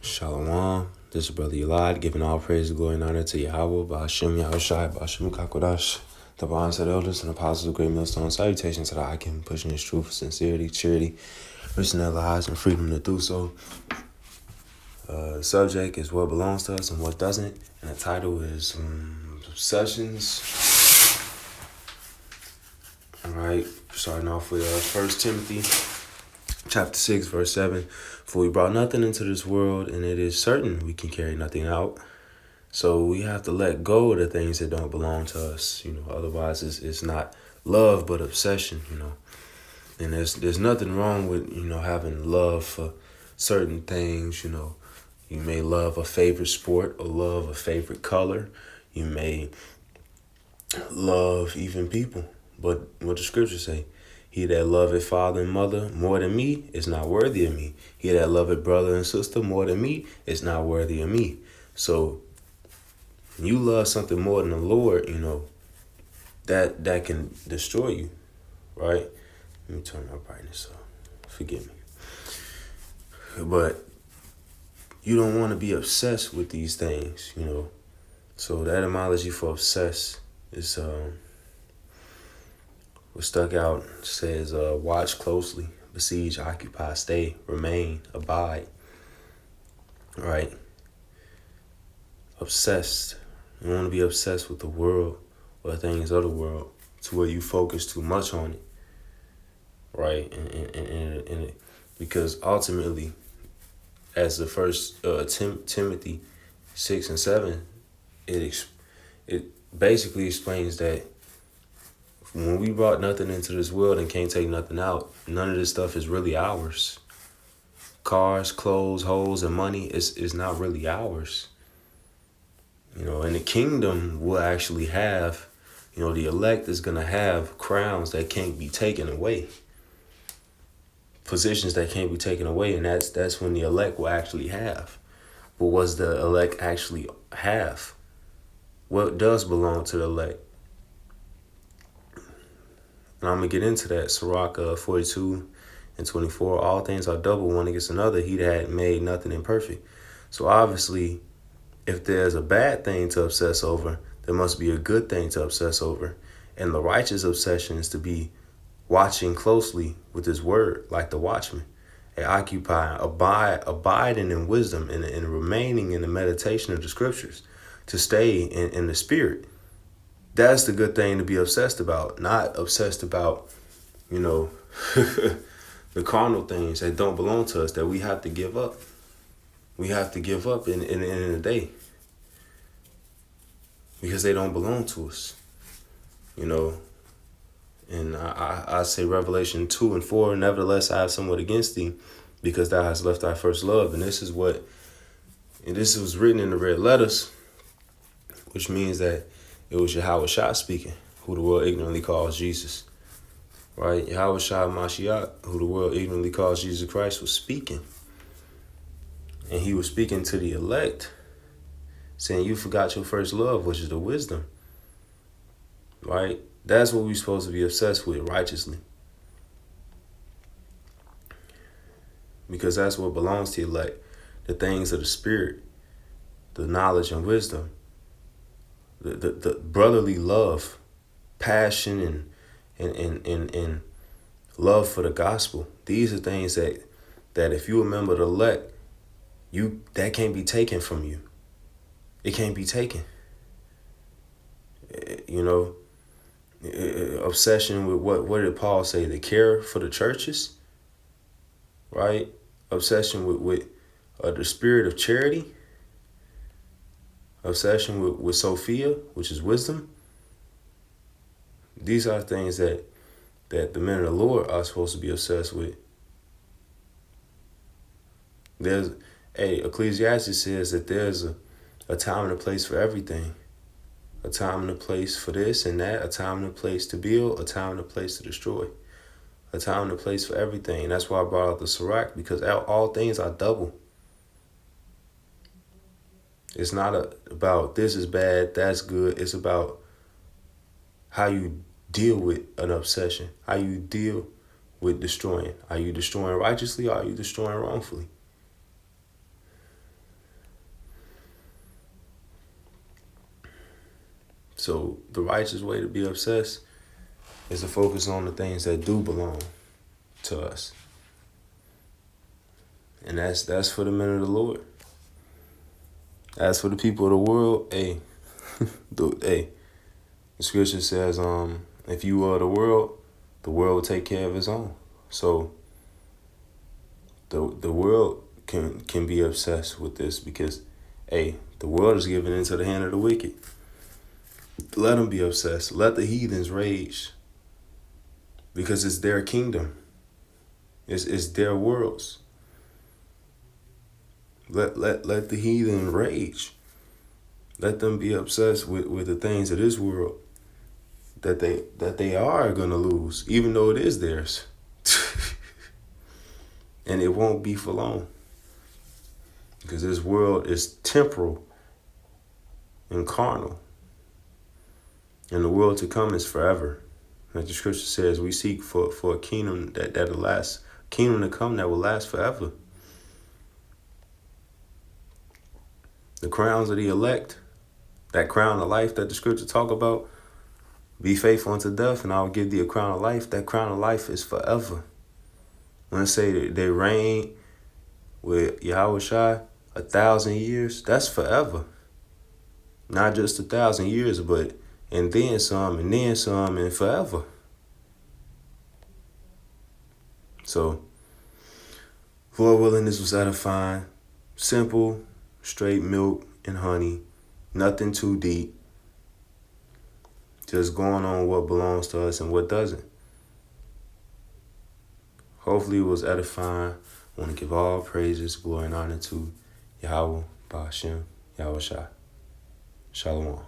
Shalom. This is Brother Elad, giving all praise, glory, and honor to Yahweh, Ba'ashem Yahushai, Ba'ashem Kakodash, the bonds of the elders and apostles of Great Millstone. Salutations to the Hakim, pushing his truth, sincerity, charity, risking their lives, and freedom to do so. The subject is what belongs to us and what doesn't, and the title is Obsessions. All right, starting off with 1 Timothy chapter 6, verse 7. For we brought nothing into this world, and it is certain we can carry nothing out. So we have to let go of the things that don't belong to us. Otherwise it's not love, but obsession, And there's nothing wrong with, having love for certain things, You may love a favorite sport or love a favorite color. You may love even people. But what the scriptures say, he that loveth father and mother more than me is not worthy of me. He that loveth brother and sister more than me is not worthy of me. So when you love something more than the Lord, that can destroy you, right? Let me turn my brightness up. Forgive me. But you don't want to be obsessed with these things, So the etymology for obsess is what stuck out says watch closely, besiege, occupy, stay, remain, abide. Right? Obsessed. You don't want to be obsessed with the world or the things of the world to where you focus too much on it. Right? And because ultimately, as the first Timothy 6 and 7, it basically explains that when we brought nothing into this world and can't take nothing out, none of this stuff is really ours. Cars, clothes, hoes, and money is not really ours. And the kingdom will actually have, the elect is going to have crowns that can't be taken away. Positions that can't be taken away, and that's when the elect will actually have. But what does the elect actually have? What does belong to the elect? And I'm going to get into that. Sirach 42 and 24. All things are double one against another. He that made nothing imperfect. So obviously, if there's a bad thing to obsess over, there must be a good thing to obsess over. And the righteous obsession is to be watching closely with his word, like the watchman. And occupy, abiding in wisdom and remaining in the meditation of the scriptures. To stay in the spirit. That's the good thing to be obsessed about, not obsessed about, the carnal things that don't belong to us that we have to give up. We have to give up in the end of the day because they don't belong to us, And I say Revelation 2 and 4, nevertheless I have somewhat against thee because thou hast left thy first love. And this was written in the red letters, which means that it was Yahweh Shah speaking, who the world ignorantly calls Jesus. Right? Yahweh Shah Mashiach, who the world ignorantly calls Jesus Christ, was speaking. And he was speaking to the elect, saying, you forgot your first love, which is the wisdom. Right? That's what we're supposed to be obsessed with righteously. Because that's what belongs to the elect. The things of the spirit, the knowledge and wisdom. The brotherly love, passion, and love for the gospel. These are things that if you remember the elect, that can't be taken from you. It can't be taken. Obsession with what did Paul say? The care for the churches, right? Obsession with the spirit of charity. Obsession with Sophia, which is wisdom. These are things that the men of the Lord are supposed to be obsessed with. Ecclesiastes says that there's a time and a place for everything. A time and a place for this and that. A time and a place to build. A time and a place to destroy. A time and a place for everything. And that's why I brought out the Sirach, because all things are double. It's not about this is bad, that's good. It's about how you deal with an obsession, how you deal with destroying. Are you destroying righteously or are you destroying wrongfully? So the righteous way to be obsessed is to focus on the things that do belong to us. And that's for the men of the Lord. As for the people of the world, hey, the scripture says, if you are the world will take care of its own. So the world can be obsessed with this because, hey, the world is given into the hand of the wicked. Let them be obsessed. Let the heathens rage because it's their kingdom. It's their worlds. Let the heathen rage. Let them be obsessed with the things of this world that they are gonna lose, even though it is theirs. And it won't be for long. Because this world is temporal and carnal. And the world to come is forever. Like the scripture says, we seek for a kingdom that'll last, kingdom to come that will last forever. The crowns of the elect, that crown of life that the scripture talk about, be faithful unto death, and I will give thee a crown of life. That crown of life is forever. When I say that they reign with Yahweh Shai 1,000 years, that's forever. Not just 1,000 years, but and then some, and forever. So, Lord willing, this was edifying. Simple, straight milk and honey. Nothing too deep. Just going on what belongs to us and what doesn't. Hopefully it was edifying. I want to give all praises, glory, and honor to Yahweh, Ba'ashem, Yahweh Shai. Shalom.